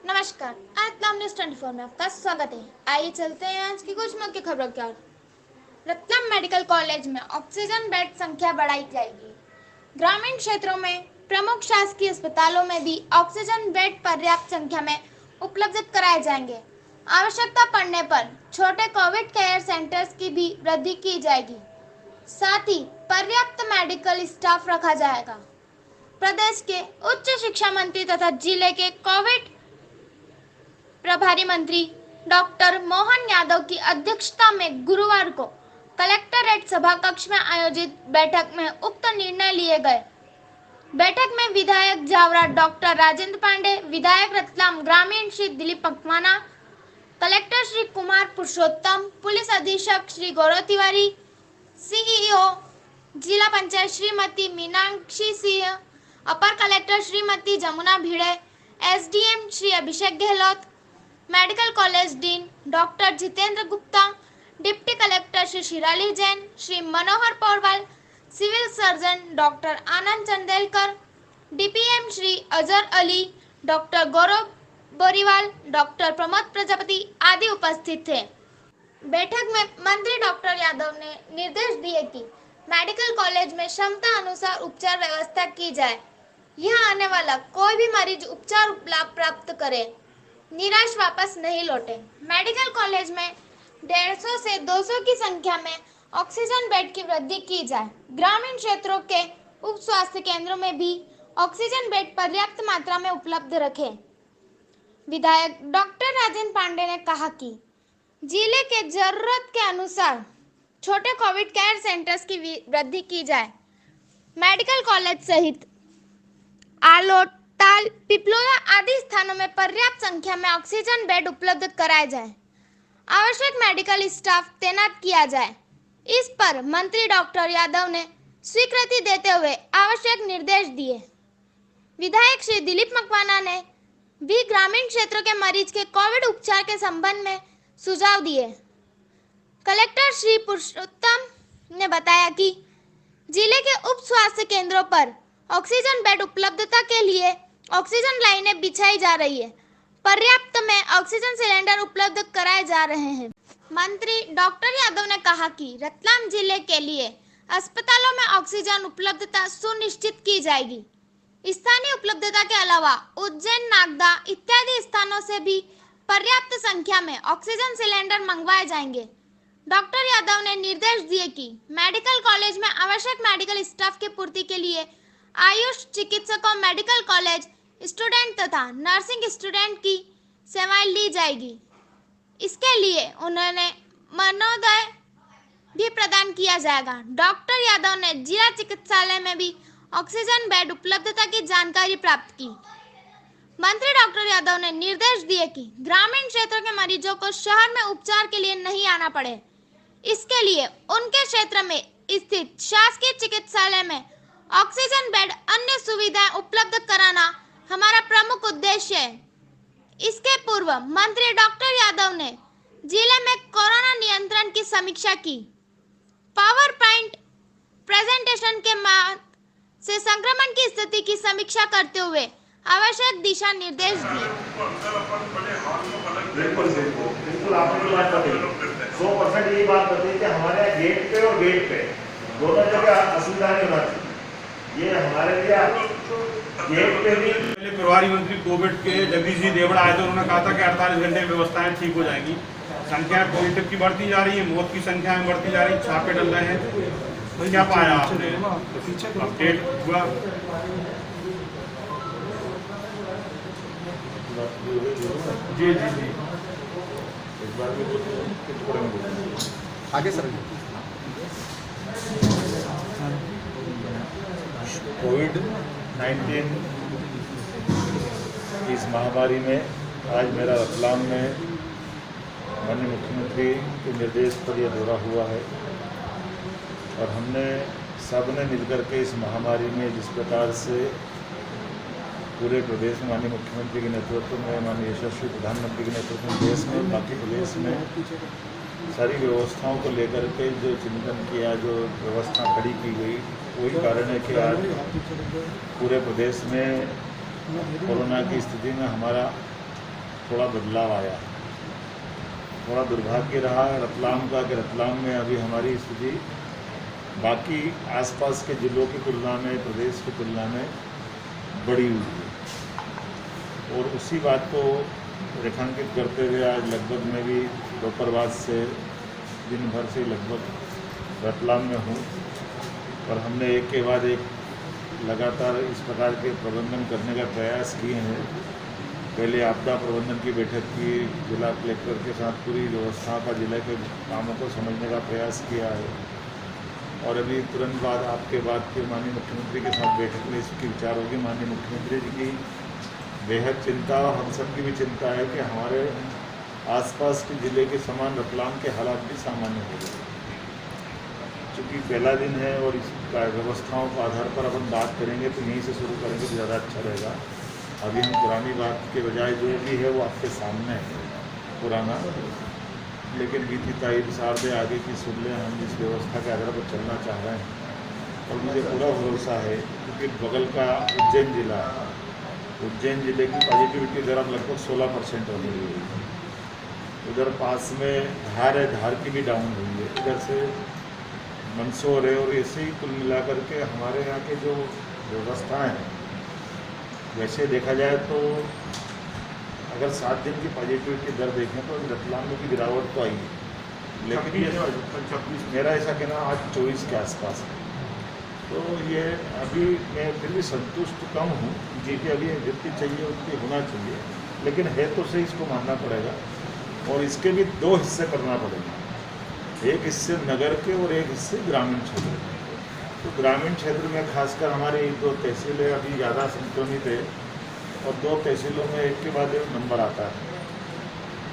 नमस्कार, रतलाम न्यूज 24 में आपका स्वागत है। आइए चलते हैं आज की कुछ मुख्य खबरों की ओर। रतलाम मेडिकल कॉलेज में ऑक्सीजन बेड संख्या बढ़ाई जाएगी। ग्रामीण क्षेत्रों में प्रमुख शासकीय अस्पतालों में भी ऑक्सीजन बेड पर्याप्त संख्या में उपलब्ध कराए जाएंगे। आवश्यकता पड़ने पर छोटे कोविड केयर सेंटर्स की भी वृद्धि की जाएगी। साथ ही पर्याप्त मेडिकल स्टाफ रखा जाएगा। प्रदेश के उच्च शिक्षा मंत्री तथा जिले के कोविड प्रभारी मंत्री डॉक्टर मोहन यादव की अध्यक्षता में गुरुवार को कलेक्टरेट सभा कक्ष में आयोजित बैठक में उक्त निर्णय लिए गए। बैठक में विधायक जावरा डॉक्टर राजेंद्र पांडे, विधायक रतलाम ग्रामीण श्री दिलीप मकवाना, कलेक्टर श्री कुमार पुरुषोत्तम, पुलिस अधीक्षक श्री गौरव तिवारी, सीईओ जिला पंचायत श्रीमती मीनाक्षी सिंह, अपर collector Shrimati Jamuna Bhide, SDM Shri Abhishek Gehlot, medical college dean doctor Jitendra Gupta, deputy collector Shri Shirali Jain, Shri Manohar Porwal, civil surgeon doctor Anand Chandelkar, DPM Shri Azhar Ali, doctor Gaurav Boriwal, doctor Pramod Prajapati आदि उपस्थित थे। बैठक में मंत्री डॉक्टर यादव ने निर्देश दिए कि मेडिकल कॉलेज में क्षमता अनुसार उपचार व्यवस्था की जाए। यहाँ आने वाला कोई भी मरीज उपचार लाभ प्राप्त करे, निराश वापस नहीं लौटे। मेडिकल कॉलेज में 150 से 200 की संख्या में ऑक्सीजन बेड की वृद्धि की जाए। ग्रामीण क्षेत्रों के उप स्वास्थ्य केंद्रों में भी ऑक्सीजन बेड पर्याप्त मात्रा में उपलब्ध रखें। विधायक डॉक्टर राजेंद्र पांडे ने कहा कि जिले के जरूरत के अनुसार छोटे कोविड केयर सेंटर्स की वृद्धि की जाए। मेडिकल कॉलेज सहित आलोट, ताल, पिपलोया आदि स्थानों में पर्याप्त संख्या में ऑक्सीजन बेड उपलब्ध कराए जाए। आवश्यक मेडिकल स्टाफ तैनात किया जाए। इस पर मंत्री डॉक्टर यादव ने स्वीकृति देते हुए आवश्यक निर्देश दिए। विधायक श्री दिलीप मकवाना ने भी ग्रामीण क्षेत्रों के मरीज के कोविड उपचार के संबंध में सुझाव दिए। कलेक्टर श्री पुरुषोत्तम ने बताया कि जिले के उप स्वास्थ्य केंद्रों पर ऑक्सीजन बेड उपलब्धता के लिए ऑक्सीजन लाइनें बिछाई जा रही है। पर्याप्त में ऑक्सीजन सिलेंडर उपलब्ध कराए जा रहे हैं। मंत्री डॉक्टर यादव ने कहा कि रतलाम जिले के लिए अस्पतालों में ऑक्सीजन उपलब्धता सुनिश्चित की जाएगी। स्थानीय उपलब्धता के अलावा उज्जैन, नागदा इत्यादि स्थानों से भी पर्याप्त संख्या में ऑक्सीजन सिलेंडर मंगवाए जाएंगे। डॉक्टर यादव ने निर्देश दिए कि मेडिकल कॉलेज में आवश्यक मेडिकल स्टाफ की पूर्ति के लिए आयुष चिकित्सकों, मेडिकल कॉलेज स्टूडेंट तथा नर्सिंग स्टूडेंट की सेवाएं ली जाएगी। इसके लिए उन्होंने मनोदय भी प्रदान किया जाएगा। डॉक्टर यादव ने जिला चिकित्सालय में भी ऑक्सीजन बेड उपलब्धता की जानकारी प्राप्त की। मंत्री डॉक्टर यादव ने निर्देश दिए कि ग्रामीण क्षेत्र के मरीजों को शहर में उपचार के लिए नहीं आना पड़े। इसके लिए उनके क्षेत्र में स्थित शासकीय चिकित्सालय में ऑक्सीजन बेड, अन्य सुविधाएं उपलब्ध कराना हमारा प्रमुख उद्देश्य है। इसके पूर्व मंत्री डॉक्टर यादव ने जिले में कोरोना नियंत्रण की समीक्षा की। पावर पॉइंट प्रेजेंटेशन के माध्यम से संक्रमण की स्थिति की समीक्षा करते हुए आवश्यक दिशा निर्देश दिए। बिल्कुल आपने बात बताई, 100% यही बात बताई कि हमारे गेट पे और गेट पे दोनों जगह असुविधा नहीं होना चाहिए। ये हमारे लिए गेट पे भी पहले प्रभारी मंत्री कोविड के जगदीश जी देवड़ा आए थे, उन्होंने कहा था कि 48 घंटे में व्यवस्थाएं ठीक हो जाएंगी। संख्या पॉजिटिव की बढ़ती जा रही है, मौत की संख्या में बढ़ती जा रही है, छापे डल रहे हैं। तो क्या पाया आपने? अपडेट हुआ? जी जी जी आगे सर। कोविड-19 इस महामारी में आज मेरा रतलाम में माननीय मुख्यमंत्री के निर्देश पर यह दौरा हुआ है और हमने सब ने मिलकर के इस महामारी में जिस प्रकार से पूरे प्रदेश में माननीय मुख्यमंत्री के नेतृत्व में, माननीय यशस्वी प्रधानमंत्री के नेतृत्व में देश में, बाकी प्रदेश में सारी व्यवस्थाओं को लेकर के जो चिंतन किया, जो व्यवस्था खड़ी की गई, वही कारण है कि आज पूरे प्रदेश में कोरोना की स्थिति में हमारा थोड़ा बदलाव आया। थोड़ा दुर्भाग्य रहा रतलाम का कि रतलाम में अभी हमारी स्थिति बाकी आसपास के ज़िलों की तुलना में, प्रदेश की तुलना में बढ़ी हुई है। और उसी बात को रेखांकित करते हुए आज लगभग मैं भी दोपहर बाद से दिन भर से लगभग रतलाम में हूँ और हमने एक के बाद एक लगातार इस प्रकार के प्रबंधन करने का प्रयास किए हैं। पहले आपदा प्रबंधन की बैठक की, जिला कलेक्टर के साथ पूरी व्यवस्था का, जिले के कामों को समझने का प्रयास किया है और अभी तुरंत बाद आपके बाद फिर माननीय मुख्यमंत्री के साथ बैठक में इसकी विचार होगी। माननीय मुख्यमंत्री जी की बेहद चिंता और हम सब की भी चिंता है कि हमारे आसपास के ज़िले के समान रतलाम के हालात भी सामान्य हो गए। चूँकि पहला दिन है और इस व्यवस्थाओं के आधार पर अपन बात करेंगे तो यहीं से शुरू करेंगे तो ज़्यादा अच्छा रहेगा। अभी हम पुरानी बात के बजाय जो भी है वो आपके सामने है पुराना, लेकिन बीती तारीख सार्दे आगे की सुन लें। हम जिस व्यवस्था के आधार पर चलना चाह रहे हैं और मुझे पूरा भरोसा है क्योंकि बगल का उज्जैन जिला है, उज्जैन जिले की पॉजिटिविटी दर अब लगभग 16% हो गई है। उधर पास में धार है, धार की भी डाउन हुई है, इधर से मंदसौर है और ऐसे ही कुल मिलाकर के हमारे यहाँ के जो व्यवस्थाएँ हैं वैसे देखा जाए तो अगर 7 दिन की पॉजिटिविटी दर देखें तो रतलाम में भी गिरावट तो आई है, लेकिन ये 26 मेरा ऐसा कहना आज 24 के आसपास है। तो ये अभी मैं फिर भी संतुष्ट कम हूँ जी कि अभी जितनी चाहिए उतनी होना चाहिए, लेकिन है तो सही, इसको मानना पड़ेगा और इसके भी 2 हिस्से करना पड़ेगा। एक हिस्से नगर के और एक हिस्से ग्रामीण क्षेत्र के। तो ग्रामीण क्षेत्र में खासकर हमारी 2 तहसीलें अभी ज़्यादा संक्रमित है और 2 तहसीलों में एक के बाद एक नंबर आता है।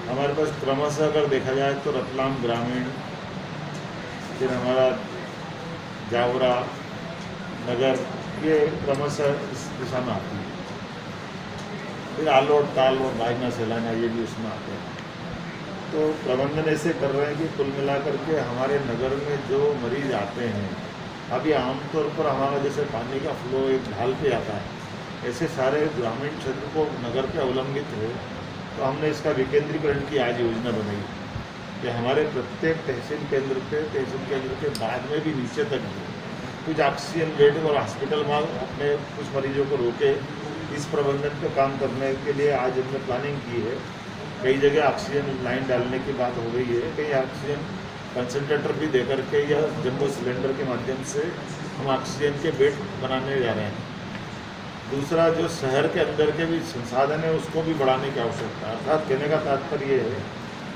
हमारे पास क्रमशः अगर देखा जाए तो रतलाम ग्रामीण, फिर हमारा जावरा नगर, ये क्रमशः इस दिशा में आती है। फिर आलोट, ताल और भाईना सेलाना ये भी उसमें आते हैं। तो प्रबंधन ऐसे कर रहे हैं कि कुल मिलाकर के हमारे नगर में जो मरीज आते हैं, अभी आमतौर पर हमारा जैसे पानी का फ्लो एक ढाल पे आता है, ऐसे सारे ग्रामीण क्षेत्र को नगर पे अवलंबित है। तो हमने इसका विकेंद्रीकरण की आज योजना बनाई कि हमारे प्रत्येक तहसील केंद्र के बाद में भी नीचे तक कुछ ऑक्सीजन बेड और हॉस्पिटल में अपने कुछ मरीजों को रोके इस प्रबंधन पे काम करने के लिए आज हमने प्लानिंग की है। कई जगह ऑक्सीजन लाइन डालने की बात हो गई है, कई ऑक्सीजन कंसनट्रेटर भी दे करके या जम्बो सिलेंडर के माध्यम से हम ऑक्सीजन के बेड बनाने जा रहे हैं। दूसरा, जो शहर के अंदर के भी संसाधन है उसको भी बढ़ाने की आवश्यकता है। अर्थात कहने का तात्पर्य ये है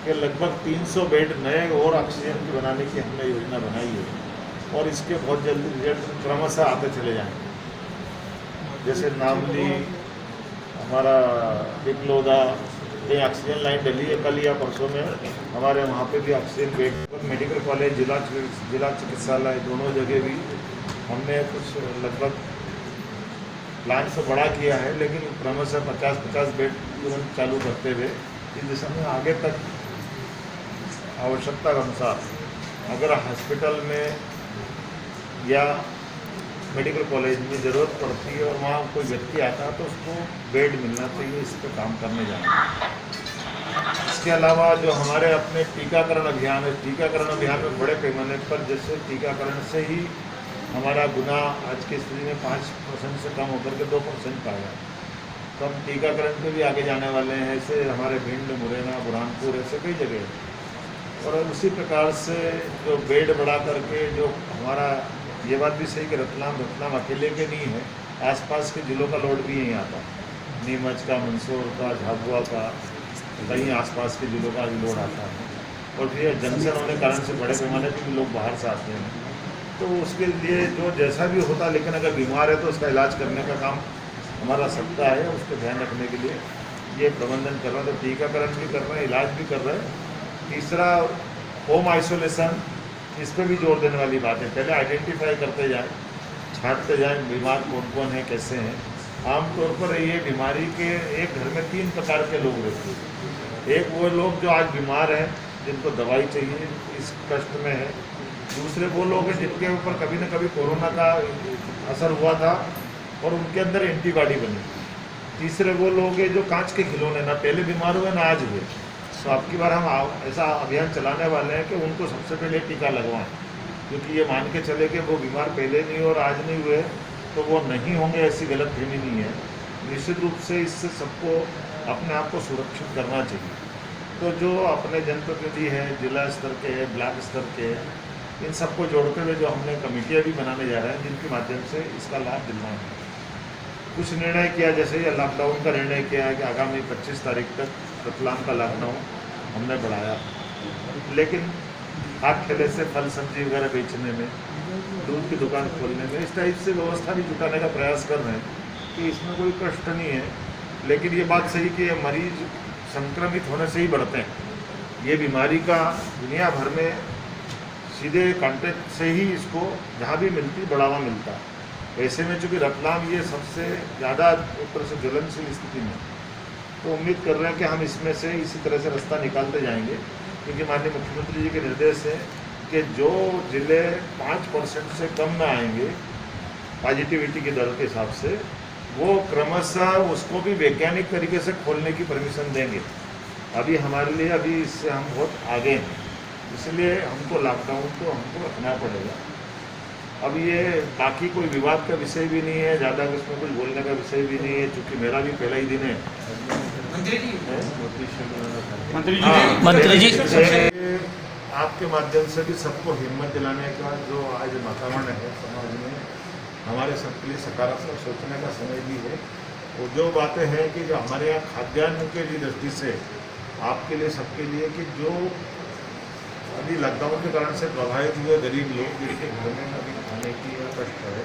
कि लगभग 300 बेड नए और ऑक्सीजन की बनाने की हमने योजना बनाई है और इसके बहुत जल्दी रिजल्ट क्रमशः आते चले जाएंगे। जैसे नामली, हमारा पिपलोदा, ये ऑक्सीजन लाइन डली है कल या परसों में, हमारे वहाँ पे भी ऑक्सीजन बेड, मेडिकल कॉलेज, जिला चिकित्सालय, दोनों जगह भी हमने कुछ लगभग प्लान से बड़ा किया है, लेकिन क्रमशः 50-50 बेड तुरंत चालू करते हुए इस दिशा में आगे तक आवश्यकता के अनुसार अगर हॉस्पिटल में या मेडिकल कॉलेज में ज़रूरत पड़ती है और वहाँ कोई व्यक्ति आता है तो उसको बेड मिलना चाहिए, इस पर काम करने जाना। इसके अलावा जो हमारे अपने टीकाकरण अभियान है, टीकाकरण अभियान में बड़े पैमाने पर जैसे टीकाकरण से ही हमारा गुना आज की स्थिति में 5% से कम होकर के 2% पाया। तो हम टीकाकरण पे भी आगे जाने वाले हैं। ऐसे हमारे भिंड, मुरैना, बुरहानपुर, ऐसे कई जगह। और उसी प्रकार से जो बेड बढ़ा करके जो हमारा, ये बात भी सही कि रतलाम अकेले के नहीं है, आसपास के ज़िलों का लोड भी यहीं आता है। नीमच का, मंदसौर का, झाबुआ का, कहीं आसपास के ज़िलों का भी लोड आता है। और फिर जंक्शन होने के कारण से बड़े पैमाने पर भी लोग बाहर से आते हैं। तो उसके लिए जो जैसा भी होता, लेकिन अगर बीमार है तो उसका इलाज करने का काम हमारा सकता है, उसको ध्यान रखने के लिए ये प्रबंधन कर रहे हैं। तो टीकाकरण भी कर रहे हैं, इलाज भी कर रहे हैं। तीसरा, होम आइसोलेशन, इस पर भी जोर देने वाली बात है। पहले आइडेंटिफाई करते जाएं, छांटते जाएं बीमार कौन कौन है, कैसे हैं। आमतौर पर ये बीमारी के एक घर में 3 प्रकार के लोग रहते हैं। एक वो लोग जो आज बीमार हैं, जिनको दवाई चाहिए, इस कष्ट में है। दूसरे वो लोग हैं जिनके ऊपर कभी न कभी कोरोना का असर हुआ था और उनके अंदर एंटीबॉडी बनी, तीसरे वो लोग हैं जो कांच के खिलौने ना पहले बीमार हुए ना आज हुए। तो आपकी बार हम ऐसा अभियान चलाने वाले हैं कि उनको सबसे पहले टीका लगवाएं, क्योंकि ये मान के चले कि वो बीमार पहले नहीं और आज नहीं हुए तो वो नहीं होंगे, ऐसी गलतफहमी नहीं है। निश्चित रूप से इससे सबको अपने आप को सुरक्षित करना चाहिए। तो जो अपने जनप्रतिनिधि हैं, जिला स्तर के हैं, ब्लॉक स्तर के हैं, इन सबको जोड़ते हुए जो हमने कमेटियाँ भी बनाने जा रहे हैं, जिनके माध्यम से इसका लाभ दिलवाएंगे। कुछ निर्णय किया, जैसे ये लॉकडाउन का निर्णय किया है कि आगामी 25 तारीख तक रतलाम का लॉकडाउन हमने बढ़ाया, लेकिन हाथ ठेले से फल सब्जी वगैरह बेचने में, दूध की दुकान खोलने में, इस टाइप से व्यवस्था भी जुटाने का प्रयास कर रहे हैं कि इसमें कोई कष्ट नहीं है। लेकिन ये बात सही कि ये मरीज संक्रमित होने से ही बढ़ते हैं। ये बीमारी का दुनिया भर में सीधे कांटेक्ट से ही इसको जहाँ भी मिलती बढ़ावा मिलता है। ऐसे में चूँकि रतलाम ये सबसे ज़्यादा एक तरह से ज्वलनशील स्थिति में, तो उम्मीद कर रहे हैं कि हम इसमें से इसी तरह से रास्ता निकालते जाएंगे, क्योंकि माननीय मुख्यमंत्री जी के निर्देश है कि जो ज़िले 5% से कम में आएंगे पॉजिटिविटी की दर के हिसाब से, वो क्रमशः उसको भी वैज्ञानिक तरीके से खोलने की परमिशन देंगे। अभी हमारे लिए अभी इससे हम बहुत आगे हैं, इसलिए हमको लॉकडाउन को हमको रखना पड़ेगा। अब ये बाकी कोई विवाद का विषय भी नहीं है, ज़्यादा इसमें कुछ बोलने का विषय भी नहीं है, क्योंकि मेरा भी पहला ही दिन है। मंत्री जी आपके माध्यम से भी सबको हिम्मत दिलाने का जो आज वातावरण है समाज में, हमारे सबके लिए सकारात्मक सोचने का समय भी है। वो जो बातें हैं कि जो हमारे यहाँ खाद्यान्न के लिए दृष्टि से आपके लिए सबके लिए कि जो अभी लॉकडाउन के कारण से प्रभावित हुए गरीब लोग जिनके घर में अभी खाने की कष्ट है,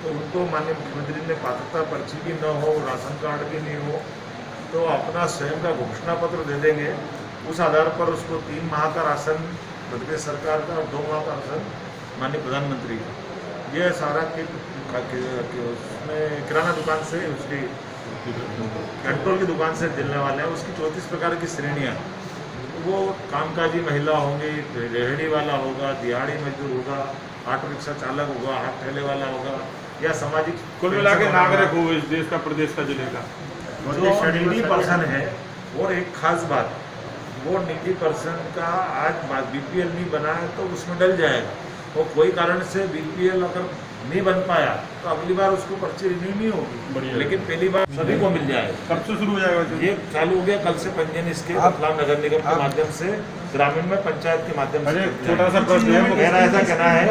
तो उनको माननीय मुख्यमंत्री ने पात्रता पर्ची भी न हो, राशन कार्ड भी नहीं हो, तो अपना स्वयं का घोषणा पत्र दे देंगे। उस आधार पर उसको 3 माह का राशन प्रदेश सरकार का और 2 माह का राशन माननीय प्रधानमंत्री का, ये सारा उसमें किराना दुकान से, उसकी पेट्रोल की दुकान से मिलने वाले हैं। उसकी 34 प्रकार की श्रेणियाँ, वो कामकाजी महिला होंगी, रेहड़ी वाला होगा, दिहाड़ी मजदूर होगा, ऑटो रिक्शा चालक होगा, हाथ ठेले वाला होगा, या सामाजिक, कुल मिला के नागरिक हो इस देश का, प्रदेश का, जिले का, जो नीडी पर्सन है। और एक खास बात, वो नीडी पर्सन का आज बीपीएल नहीं बना है तो उसमें डल जाएगा। वो कोई कारण से बीपीएल अगर नहीं बन पाया तो अगली बार उसको पर्ची रिन्यू नहीं होगी, लेकिन पहली बार सभी को मिल जाएगा। कब से शुरू हो जाएगा? ये चालू हो गया, कल से पंजीयन इसके रतलाम नगर निगम के माध्यम से, ग्रामीण में पंचायत के माध्यम से। छोटा सा प्रश्न है, मेरा ऐसा कहना है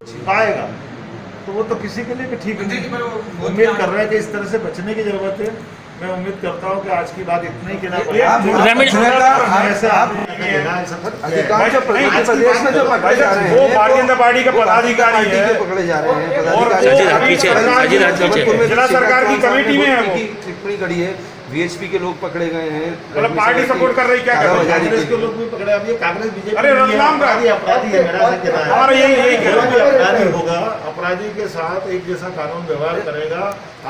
छिपाएगा तो वो तो किसी के लिए भी ठीक नहीं। उम्मीद कर रहे हैं कि इस तरह से बचने की जरूरत है। मैं उम्मीद करता हूँ कि आज की बात इतना ही कहना पड़ेगा। प्रदेश में जो पकड़े जा रहे हैं, वो भारतीय जनता पार्टी का पदाधिकारी है, पकड़े जा रहे हैं, जिला सरकार की कमेटी में है, वो टिप्पणी करी है, वीएचपी के लोग पकड़े गए हैं, मतलब पार्टी सपोर्ट कर रही, क्या कर रही है? कांग्रेस के लोग भी पकड़े। अब ये कांग्रेस बीजेपी, अरे रतलाम का अपराधी है, मेरा ऐसा कहना है। हमारा यही कहना है, अपराधी होगा, अपराधी के साथ एक जैसा कानून व्यवहार करेगा।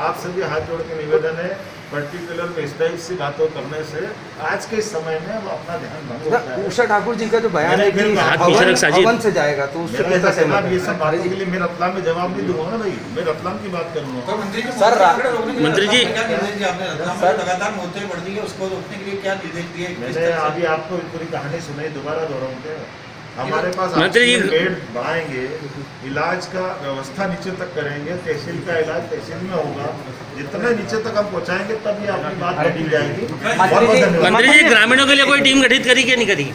आप सभी हाथ जोड़ के निवेदन है, पर्टिकुलर में इस टाइप से बातों करने से आज के समय में वो अपना ध्यान भंग होता है। उषा ठाकुर जी का जो बयान है कि हवन से जाएगा, तो उससे मेरा ऐसा कहना, ये सब बातों के लिए मैं रतलाम में जवाब नहीं दूंगा ना भाई, मैं रतलाम की बात करूंगा। सर मंत्री जी लगातार मौतें बढ़ रही है, उसको रोकने के लिए क्या निर्देश दिए? मैंने अभी आपको पूरी कहानी सुनाई, दोबारा दोहराऊंगा। हमारे पास मंत्री जी बेड बढ़ाएंगे, इलाज का व्यवस्था नीचे तक करेंगे, तहसील का इलाज तहसील में होगा। जितने नीचे तक हम पहुंचाएंगे तब ये आपकी बात बढ़ी जाएगी। मंत्री जी ग्रामीणों के लिए कोई टीम गठित करी कि नहीं करी?